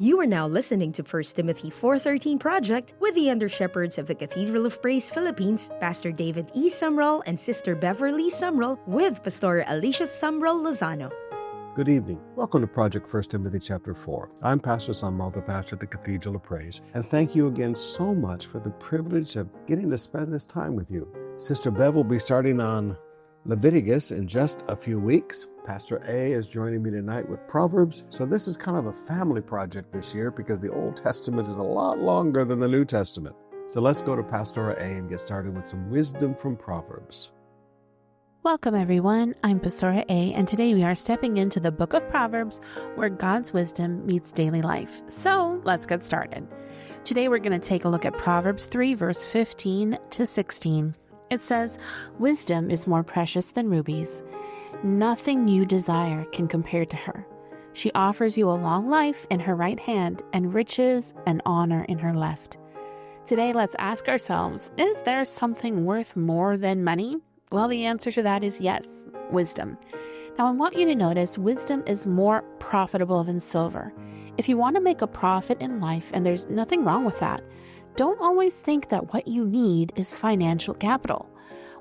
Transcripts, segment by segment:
You are now listening to 1 Timothy 4:13 Project with the undershepherds of the Cathedral of Praise, Philippines, Pastor David E. Sumrall and Sister Beverley Sumrall with Pastora Alisha Sumrall-Lozano. Good evening. Welcome to Project 1 Timothy chapter 4. I'm Pastor Sumrall, the pastor at the Cathedral of Praise, and thank you again so much for the privilege of getting to spend this time with you. Sister Bev will be starting on Leviticus in just a few weeks. Pastor A is joining me tonight with Proverbs. So this is kind of a family project this year because the Old Testament is a lot longer than the New Testament. So let's go to Pastora A and get started with some wisdom from Proverbs. Welcome everyone, I'm Pastora A, and today we are stepping into the Book of Proverbs where God's wisdom meets daily life. So let's get started. Today we're going to take a look at Proverbs 3 verse 15 to 16. It says, "Wisdom is more precious than rubies. Nothing you desire can compare to her. She offers you a long life in her right hand and riches and honor in her left." Today, let's ask ourselves, is there something worth more than money? Well, the answer to that is yes, wisdom. Now, I want you to notice wisdom is more profitable than silver. If you want to make a profit in life, and there's nothing wrong with that, don't always think that what you need is financial capital.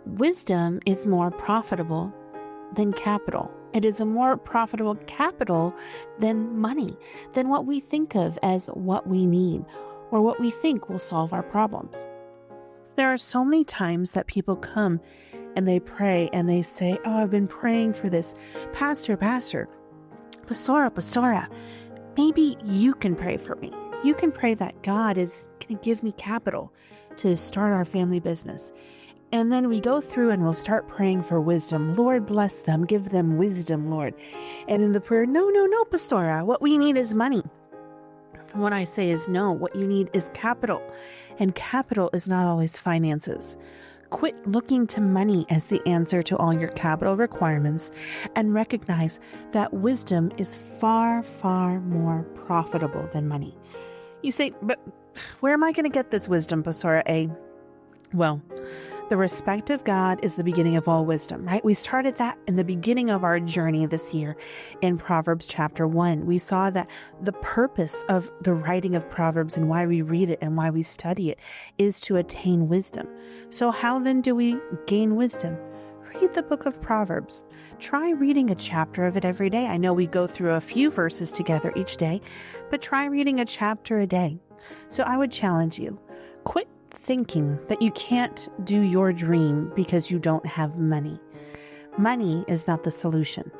Wisdom is more profitable than capital. It is a more profitable capital than money, than what we think of as what we need or what we think will solve our problems. There are so many times that people come and they pray and they say, "Oh, I've been praying for this. Pastora, maybe you can pray for me. You can pray that God is going to give me capital to start our family business." And then we go through and we'll start praying for wisdom. Lord, bless them. Give them wisdom, Lord. And in the prayer, no, Pastora. What we need is money. What I say is no. What you need is capital. And capital is not always finances. Quit looking to money as the answer to all your capital requirements and recognize that wisdom is far, far more profitable than money. You say, but where am I going to get this wisdom, Pastora A? Well, the respect of God is the beginning of all wisdom, right? We started that in the beginning of our journey this year in Proverbs chapter 1. We saw that the purpose of the writing of Proverbs and why we read it and why we study it is to attain wisdom. So how then do we gain wisdom? Read the book of Proverbs. Try reading a chapter of it every day. I know we go through a few verses together each day, but try reading a chapter a day. So I would challenge you, quit thinking that you can't do your dream because you don't have money. Money is not the solution.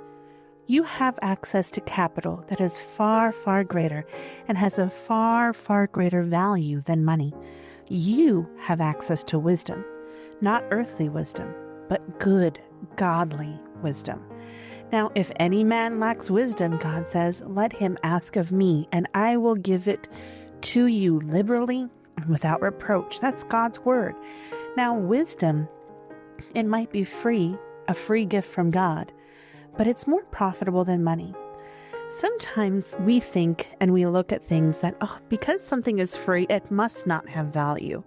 You have access to capital that is far, far greater and has a far, far greater value than money. You have access to wisdom, not earthly wisdom, but good, godly wisdom. Now, if any man lacks wisdom, God says, let him ask of me, and I will give it to you liberally and without reproach. That's God's word. Now, wisdom, it might be free, a free gift from God, but it's more profitable than money. Sometimes we think and we look at things that, because something is free, it must not have value.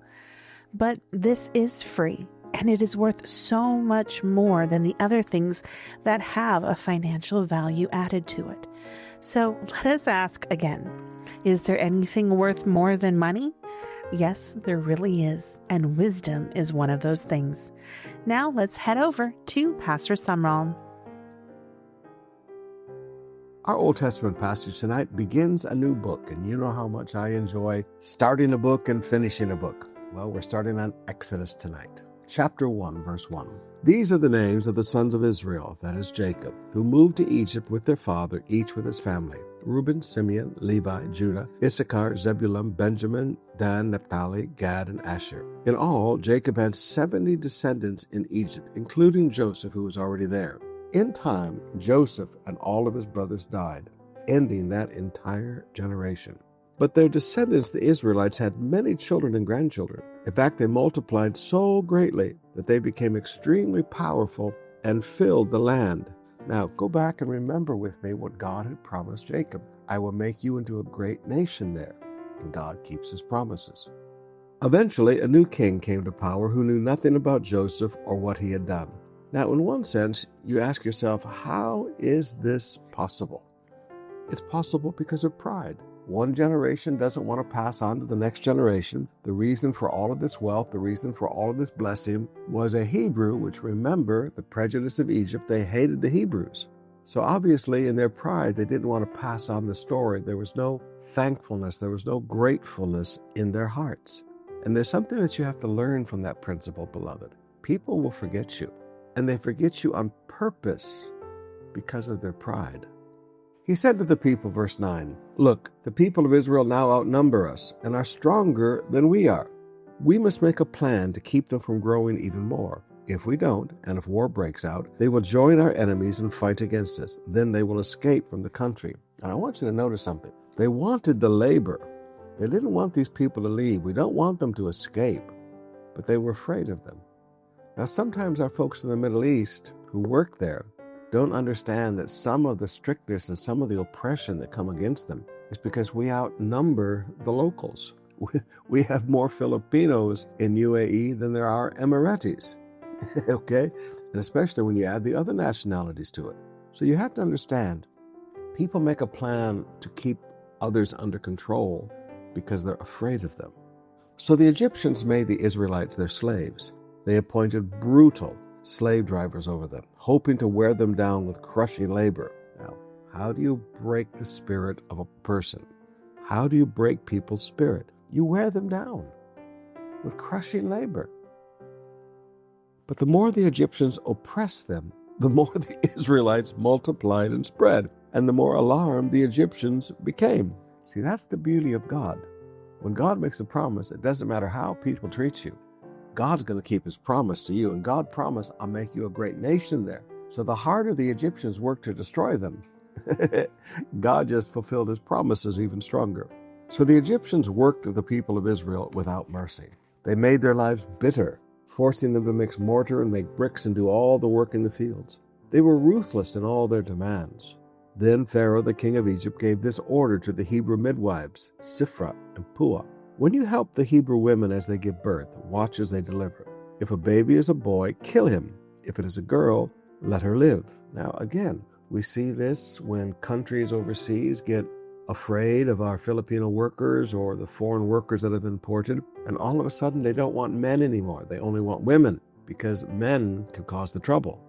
But this is free, and it is worth so much more than the other things that have a financial value added to it. So let us ask again, is there anything worth more than money? Yes, there really is, and wisdom is one of those things. Now let's head over to Pastor Sumrall. Our Old Testament passage tonight begins a new book, and you know how much I enjoy starting a book and finishing a book. Well, we're starting on Exodus tonight. Chapter 1, verse 1. These are the names of the sons of Israel, that is Jacob, who moved to Egypt with their father, each with his family. Reuben, Simeon, Levi, Judah, Issachar, Zebulun, Benjamin, Dan, Naphtali, Gad, and Asher. In all, Jacob had 70 descendants in Egypt, including Joseph, who was already there. In time, Joseph and all of his brothers died, ending that entire generation. But their descendants, the Israelites, had many children and grandchildren. In fact, they multiplied so greatly that they became extremely powerful and filled the land. Now, go back and remember with me what God had promised Jacob. I will make you into a great nation there. And God keeps his promises. Eventually, a new king came to power who knew nothing about Joseph or what he had done. Now, in one sense, you ask yourself, how is this possible? It's possible because of pride. One generation doesn't want to pass on to the next generation. The reason for all of this wealth, the reason for all of this blessing was a Hebrew, which, remember, the prejudice of Egypt, they hated the Hebrews. So obviously in their pride, they didn't want to pass on the story. There was no thankfulness. There was no gratefulness in their hearts. And there's something that you have to learn from that principle, beloved. People will forget you, and they forget you on purpose because of their pride. He said to the people, verse 9, "Look, the people of Israel now outnumber us and are stronger than we are. We must make a plan to keep them from growing even more. If we don't, and if war breaks out, they will join our enemies and fight against us. Then they will escape from the country." And I want you to notice something. They wanted the labor. They didn't want these people to leave. We don't want them to escape, but they were afraid of them. Now, sometimes our folks in the Middle East who work there don't understand that some of the strictness and some of the oppression that come against them is because we outnumber the locals. We have more Filipinos in UAE than there are Emiratis, okay? And especially when you add the other nationalities to it. So you have to understand, people make a plan to keep others under control because they're afraid of them. So the Egyptians made the Israelites their slaves. They appointed brutal slave drivers over them, hoping to wear them down with crushing labor. Now, how do you break the spirit of a person? How do you break people's spirit? You wear them down with crushing labor. But the more the Egyptians oppressed them, the more the Israelites multiplied and spread, and the more alarmed the Egyptians became. See, that's the beauty of God. When God makes a promise, it doesn't matter how people treat you. God's going to keep his promise to you, and God promised, "I'll make you a great nation there." So the harder the Egyptians worked to destroy them, God just fulfilled his promises even stronger. So the Egyptians worked the people of Israel without mercy. They made their lives bitter, forcing them to mix mortar and make bricks and do all the work in the fields. They were ruthless in all their demands. Then Pharaoh, the king of Egypt, gave this order to the Hebrew midwives, Sifra and Puah: "When you help the Hebrew women as they give birth, watch as they deliver. If a baby is a boy, kill him. If it is a girl, let her live." Now, again, we see this when countries overseas get afraid of our Filipino workers or the foreign workers that have been imported, and all of a sudden they don't want men anymore. They only want women because men can cause the trouble.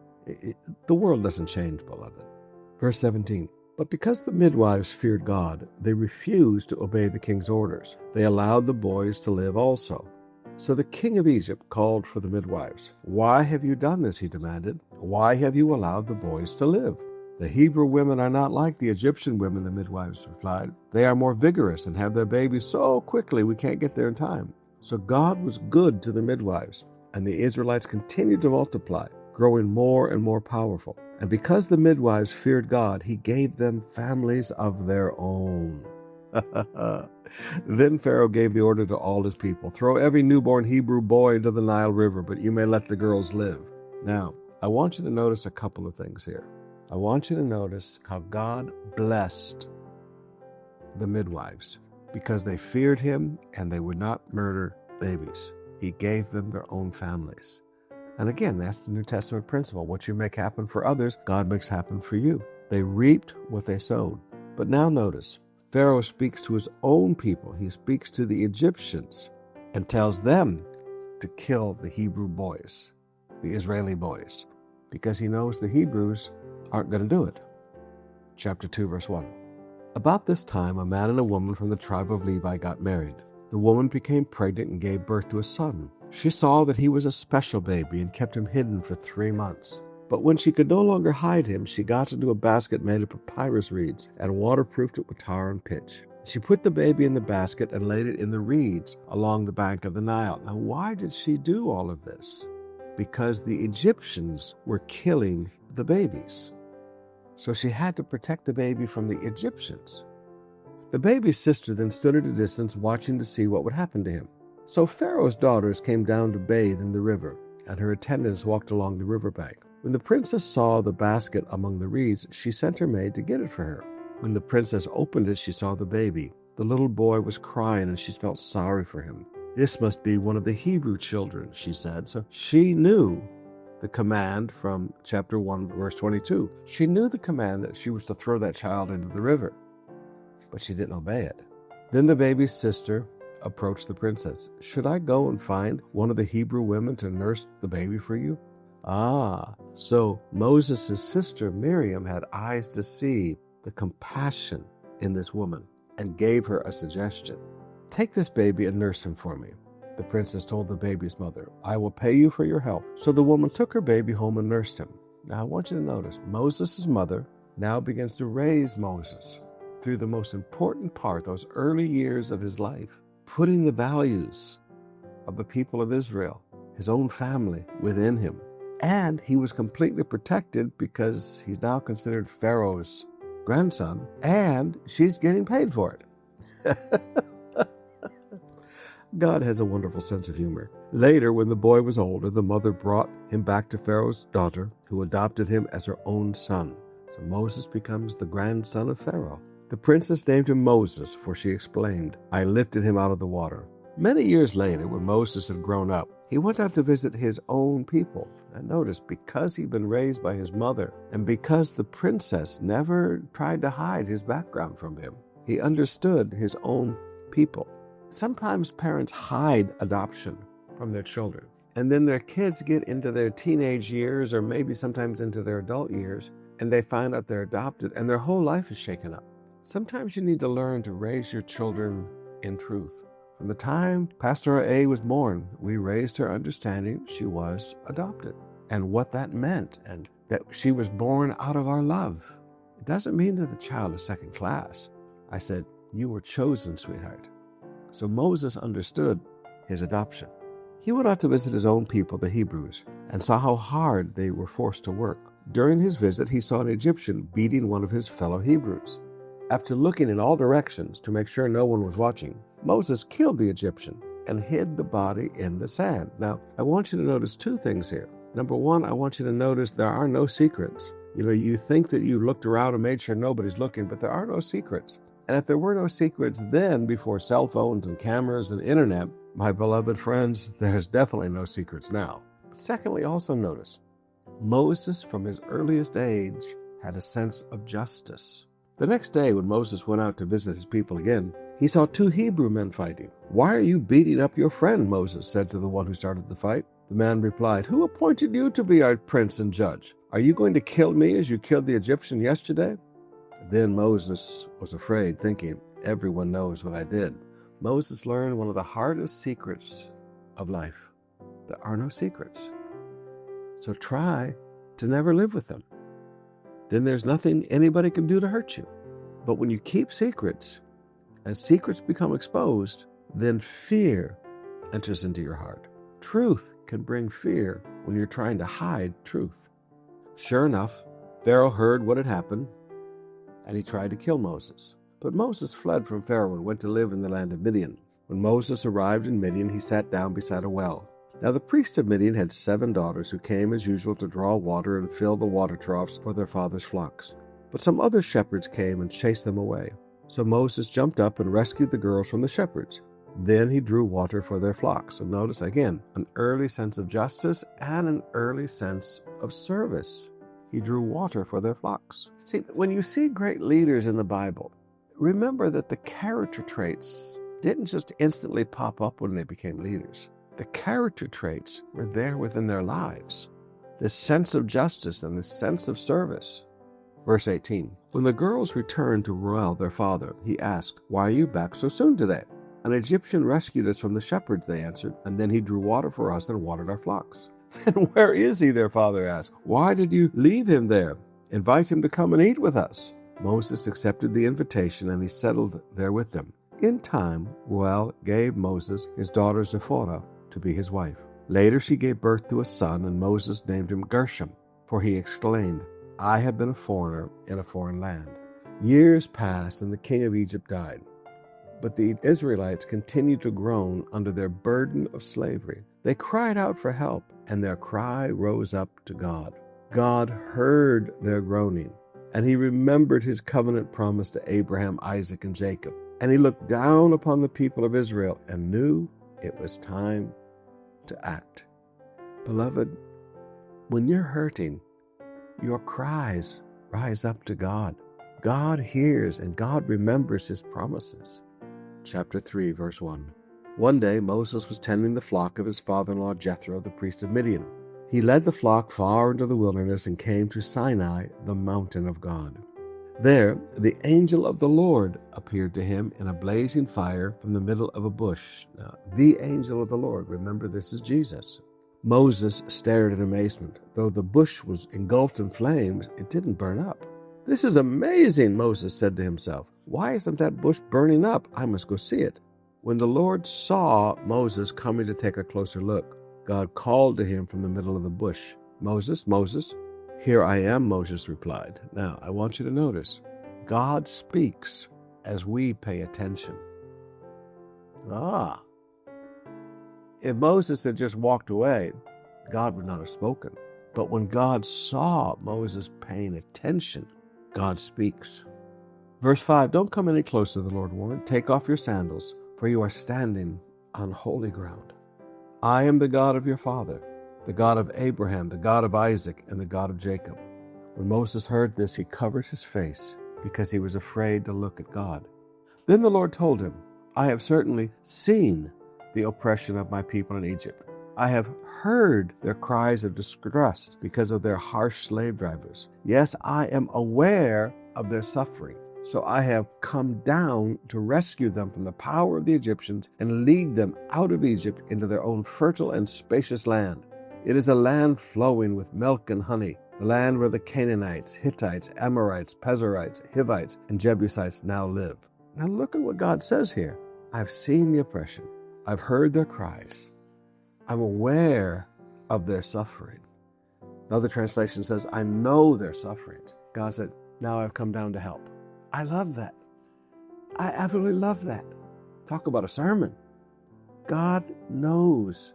The world doesn't change, beloved. Verse 17. But because the midwives feared God, they refused to obey the king's orders. They allowed the boys to live also. So the king of Egypt called for the midwives. "Why have you done this?" he demanded. "Why have you allowed the boys to live?" "The Hebrew women are not like the Egyptian women," the midwives replied. "They are more vigorous and have their babies so quickly we can't get there in time." So God was good to the midwives, and the Israelites continued to multiply, growing more and more powerful. And because the midwives feared God, he gave them families of their own. Then Pharaoh gave the order to all his people, "Throw every newborn Hebrew boy into the Nile River, but you may let the girls live." Now, I want you to notice a couple of things here. I want you to notice how God blessed the midwives because they feared him and they would not murder babies. He gave them their own families. And again, that's the New Testament principle. What you make happen for others, God makes happen for you. They reaped what they sowed. But now notice, Pharaoh speaks to his own people. He speaks to the Egyptians and tells them to kill the Hebrew boys, the Israeli boys, because he knows the Hebrews aren't going to do it. Chapter 2, verse 1. About this time, a man and a woman from the tribe of Levi got married. The woman became pregnant and gave birth to a son. She saw that he was a special baby and kept him hidden for 3 months. But when she could no longer hide him, she got into a basket made of papyrus reeds and waterproofed it with tar and pitch. She put the baby in the basket and laid it in the reeds along the bank of the Nile. Now, why did she do all of this? Because the Egyptians were killing the babies. So she had to protect the baby from the Egyptians. The baby's sister then stood at a distance watching to see what would happen to him. So Pharaoh's daughters came down to bathe in the river, and her attendants walked along the riverbank. When the princess saw the basket among the reeds, she sent her maid to get it for her. When the princess opened it, she saw the baby. The little boy was crying, and she felt sorry for him. "This must be one of the Hebrew children," she said. So she knew the command from chapter 1, verse 22. She knew the command that she was to throw that child into the river, but she didn't obey it. Then the baby's sister approached the princess. "Should I go and find one of the Hebrew women to nurse the baby for you?" So Moses' sister Miriam had eyes to see the compassion in this woman and gave her a suggestion. "Take this baby and nurse him for me." The princess told the baby's mother, "I will pay you for your help." So the woman took her baby home and nursed him. Now I want you to notice, Moses' mother now begins to raise Moses through the most important part, those early years of his life, putting the values of the people of Israel, his own family, within him. And he was completely protected because he's now considered Pharaoh's grandson, and she's getting paid for it. God has a wonderful sense of humor. Later, when the boy was older, the mother brought him back to Pharaoh's daughter, who adopted him as her own son. So Moses becomes the grandson of Pharaoh. The princess named him Moses, for she explained, "I lifted him out of the water." Many years later, when Moses had grown up, he went out to visit his own people. And notice, because he'd been raised by his mother, and because the princess never tried to hide his background from him, he understood his own people. Sometimes parents hide adoption from their children, and then their kids get into their teenage years, or maybe sometimes into their adult years, and they find out they're adopted, and their whole life is shaken up. Sometimes you need to learn to raise your children in truth. From the time Pastora A was born, we raised her understanding she was adopted and what that meant, and that she was born out of our love. It doesn't mean that the child is second class. I said, "You were chosen, sweetheart." So Moses understood his adoption. He went out to visit his own people, the Hebrews, and saw how hard they were forced to work. During his visit, he saw an Egyptian beating one of his fellow Hebrews. After looking in all directions to make sure no one was watching, Moses killed the Egyptian and hid the body in the sand. Now, I want you to notice two things here. Number one, I want you to notice there are no secrets. You think that you looked around and made sure nobody's looking, but there are no secrets. And if there were no secrets then, before cell phones and cameras and internet, my beloved friends, there's definitely no secrets now. But secondly, also notice, Moses from his earliest age had a sense of justice. The next day, when Moses went out to visit his people again, he saw two Hebrew men fighting. "Why are you beating up your friend?" Moses said to the one who started the fight. The man replied, "Who appointed you to be our prince and judge? Are you going to kill me as you killed the Egyptian yesterday?" Then Moses was afraid, thinking, "Everyone knows what I did." Moses learned one of the hardest secrets of life. There are no secrets. So try to never live with them. Then there's nothing anybody can do to hurt you. But when you keep secrets, and secrets become exposed, then fear enters into your heart. Truth can bring fear when you're trying to hide truth. Sure enough, Pharaoh heard what had happened, and he tried to kill Moses. But Moses fled from Pharaoh and went to live in the land of Midian. When Moses arrived in Midian, he sat down beside a well. Now the priest of Midian had 7 daughters who came as usual to draw water and fill the water troughs for their father's flocks. But some other shepherds came and chased them away. So Moses jumped up and rescued the girls from the shepherds. Then he drew water for their flocks. So notice again, an early sense of justice and an early sense of service. He drew water for their flocks. See, when you see great leaders in the Bible, remember that the character traits didn't just instantly pop up when they became leaders. The character traits were there within their lives. This sense of justice and this sense of service. Verse 18, when the girls returned to Reuel, their father, he asked, "Why are you back so soon today?" "An Egyptian rescued us from the shepherds," they answered, "and then he drew water for us and watered our flocks." "Then where is he?" their father asked. "Why did you leave him there? Invite him to come and eat with us." Moses accepted the invitation and he settled there with them. In time, Reuel gave Moses his daughter Zipporah to be his wife. Later she gave birth to a son, and Moses named him Gershom, for he exclaimed, "I have been a foreigner in a foreign land." Years passed and the king of Egypt died. But the Israelites continued to groan under their burden of slavery. They cried out for help, and their cry rose up to God. God heard their groaning, and he remembered his covenant promise to Abraham, Isaac, and Jacob. And he looked down upon the people of Israel and knew it was time to act. Beloved, when you're hurting, your cries rise up to God. God hears and God remembers his promises. chapter 3, verse 1. One day Moses was tending the flock of his father-in-law Jethro, the priest of Midian. He led the flock far into the wilderness and came to Sinai, the mountain of God. There, the angel of the Lord appeared to him in a blazing fire from the middle of a bush. Now, the angel of the Lord, remember, this is Jesus. Moses stared in amazement. Though the bush was engulfed in flames, it didn't burn up. "This is amazing," Moses said to himself. "Why isn't that bush burning up? I must go see it." When the Lord saw Moses coming to take a closer look, God called to him from the middle of the bush, "Moses, Moses." "Here I am," Moses replied. Now, I want you to notice, God speaks as we pay attention. If Moses had just walked away, God would not have spoken. But when God saw Moses paying attention, God speaks. Verse 5, "Don't come any closer," the Lord warned. "Take off your sandals, for you are standing on holy ground. I am the God of your father, the God of Abraham, the God of Isaac, and the God of Jacob." When Moses heard this, he covered his face because he was afraid to look at God. Then the Lord told him, "I have certainly seen the oppression of my people in Egypt. I have heard their cries of distress because of their harsh slave drivers. Yes, I am aware of their suffering. So I have come down to rescue them from the power of the Egyptians and lead them out of Egypt into their own fertile and spacious land. It is a land flowing with milk and honey, the land where the Canaanites, Hittites, Amorites, Pezerites, Hivites, and Jebusites now live." Now look at what God says here. I've seen the oppression. I've heard their cries. I'm aware of their suffering. Another translation says, I know their suffering. God said, now I've come down to help. I love that. I absolutely love that. Talk about a sermon. God knows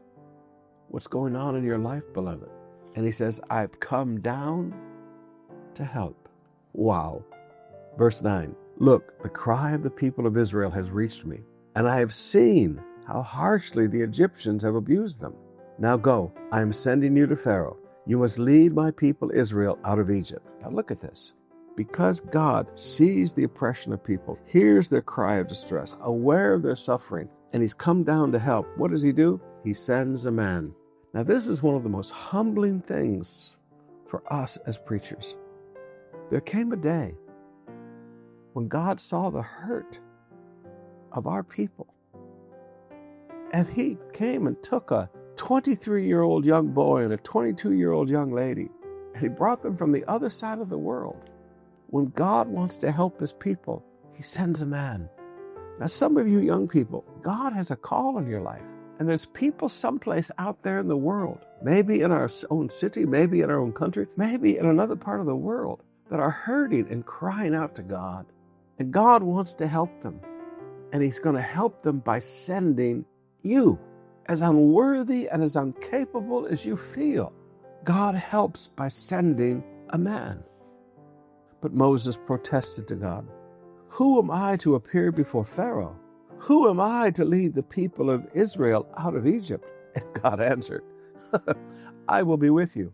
what's going on in your life, beloved. And he says, I've come down to help. Wow. Verse 9, "Look, the cry of the people of Israel has reached me, and I have seen how harshly the Egyptians have abused them. Now go, I am sending you to Pharaoh. You must lead my people Israel out of Egypt." Now look at this. Because God sees the oppression of people, hears their cry of distress, aware of their suffering, and he's come down to help, what does he do? He sends a man. Now this is one of the most humbling things for us as preachers. There came a day when God saw the hurt of our people, and he came and took a 23-year-old young boy and a 22-year-old young lady, and he brought them from the other side of the world. When God wants to help his people, he sends a man. Now, some of you young people, God has a call on your life. And there's people someplace out there in the world, maybe in our own city, maybe in our own country, maybe in another part of the world, that are hurting and crying out to God. And God wants to help them. And he's going to help them by sending you. As unworthy and as incapable as you feel, God helps by sending a man. But Moses protested to God, "Who am I to appear before Pharaoh? Who am I to lead the people of Israel out of Egypt?" And God answered, "I will be with you."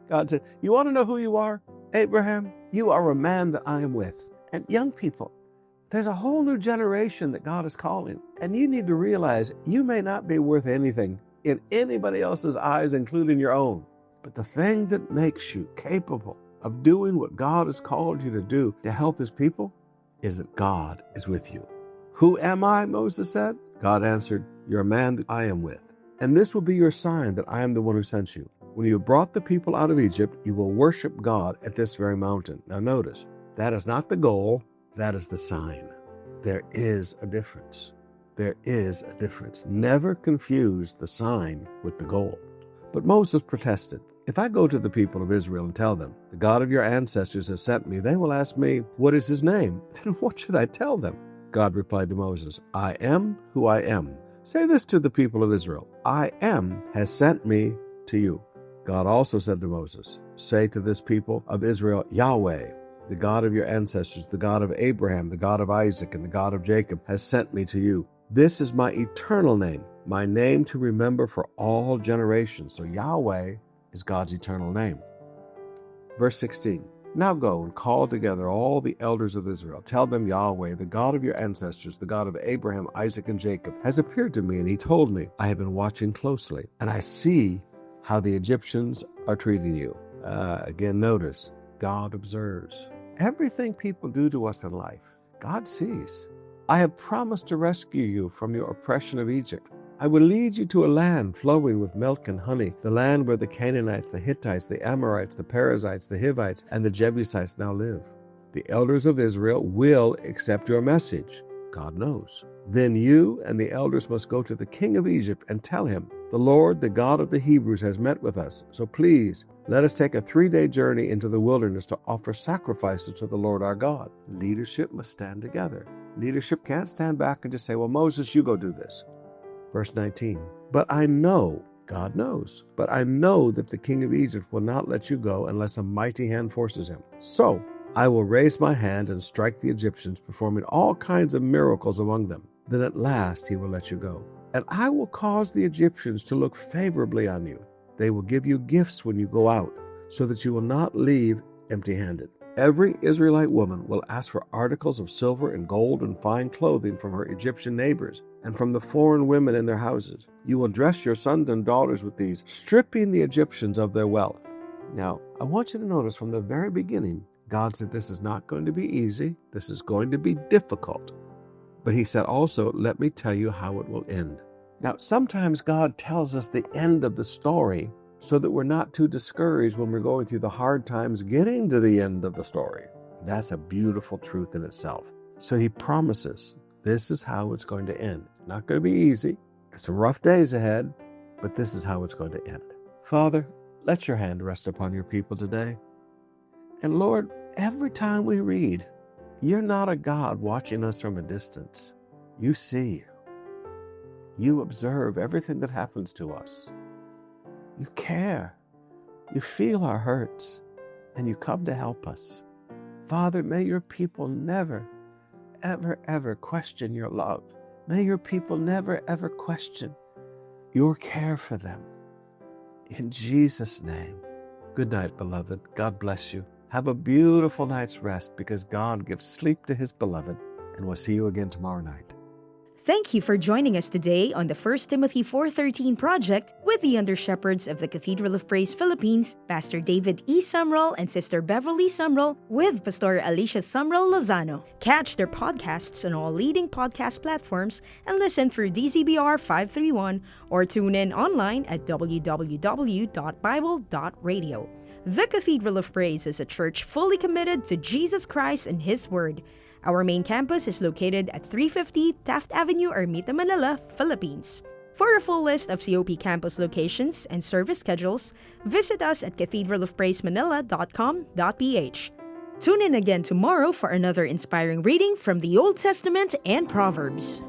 God said, "You want to know who you are? Abraham, you are a man that I am with." And young people, there's a whole new generation that God is calling. And you need to realize you may not be worth anything in anybody else's eyes, including your own. But the thing that makes you capable of doing what God has called you to do to help his people is that God is with you. "Who am I?" Moses said. God answered, "You're a man that I am with. And this will be your sign that I am the one who sent you. When you have brought the people out of Egypt, you will worship God at this very mountain." Now notice, that is not the goal, that is the sign. There is a difference. There is a difference. Never confuse the sign with the goal. But Moses protested. "If I go to the people of Israel and tell them, 'The God of your ancestors has sent me,' they will ask me, 'What is his name?' Then what should I tell them?" God replied to Moses, "I am who I am. Say this to the people of Israel, 'I am has sent me to you.'" God also said to Moses, "Say to this people of Israel, 'Yahweh, the God of your ancestors, the God of Abraham, the God of Isaac, and the God of Jacob, has sent me to you. This is my eternal name, my name to remember for all generations." So Yahweh is God's eternal name. Verse 16, Now go and call together all the elders of Israel. Tell them Yahweh, the God of your ancestors, the God of Abraham, Isaac, and Jacob, has appeared to me, and he told me, I have been watching closely, and I see how the Egyptians are treating you. Again, notice, God observes. Everything people do to us in life, God sees. I have promised to rescue you from your oppression of Egypt. I will lead you to a land flowing with milk and honey, the land where the Canaanites, the Hittites, the Amorites, the Perizzites, the Hivites, and the Jebusites now live. The elders of Israel will accept your message. God knows. Then you and the elders must go to the king of Egypt and tell him, the Lord, the God of the Hebrews, has met with us. So please, let us take a 3-day journey into the wilderness to offer sacrifices to the Lord our God. Leadership must stand together. Leadership can't stand back and just say, well, Moses, you go do this. Verse 19, but I know, God knows, but I know that the king of Egypt will not let you go unless a mighty hand forces him. So I will raise my hand and strike the Egyptians, performing all kinds of miracles among them. Then at last he will let you go. And I will cause the Egyptians to look favorably on you. They will give you gifts when you go out, so that you will not leave empty-handed. Every Israelite woman will ask for articles of silver and gold and fine clothing from her Egyptian neighbors and from the foreign women in their houses. You will dress your sons and daughters with these, stripping the Egyptians of their wealth. Now, I want you to notice from the very beginning, God said this is not going to be easy. This is going to be difficult. But he said also, let me tell you how it will end. Now, sometimes God tells us the end of the story so that we're not too discouraged when we're going through the hard times getting to the end of the story. That's a beautiful truth in itself. So he promises this is how it's going to end. It's not going to be easy. There's some rough days ahead, but this is how it's going to end. Father, let your hand rest upon your people today. And Lord, every time we read, you're not a God watching us from a distance. You see. You observe everything that happens to us. You care. You feel our hurts, and you come to help us. Father, may your people never, ever, ever question your love. May your people never, ever question your care for them. In Jesus' name. Good night, beloved. God bless you. Have a beautiful night's rest because God gives sleep to his beloved, and we'll see you again tomorrow night. Thank you for joining us today on the 1 Timothy 4:13 project with the under-shepherds of the Cathedral of Praise Philippines, Pastor David E. Sumrall and Sister Beverley Sumrall with Pastora Alisha Sumrall-Lozano. Catch their podcasts on all leading podcast platforms and listen through DZBR 531 or tune in online at www.bible.radio. The Cathedral of Praise is a church fully committed to Jesus Christ and His Word. Our main campus is located at 350 Taft Avenue, Metro Manila, Philippines. For a full list of COP campus locations and service schedules, visit us at cathedralofpraisemanila.com.ph. Tune in again tomorrow for another inspiring reading from the Old Testament and Proverbs.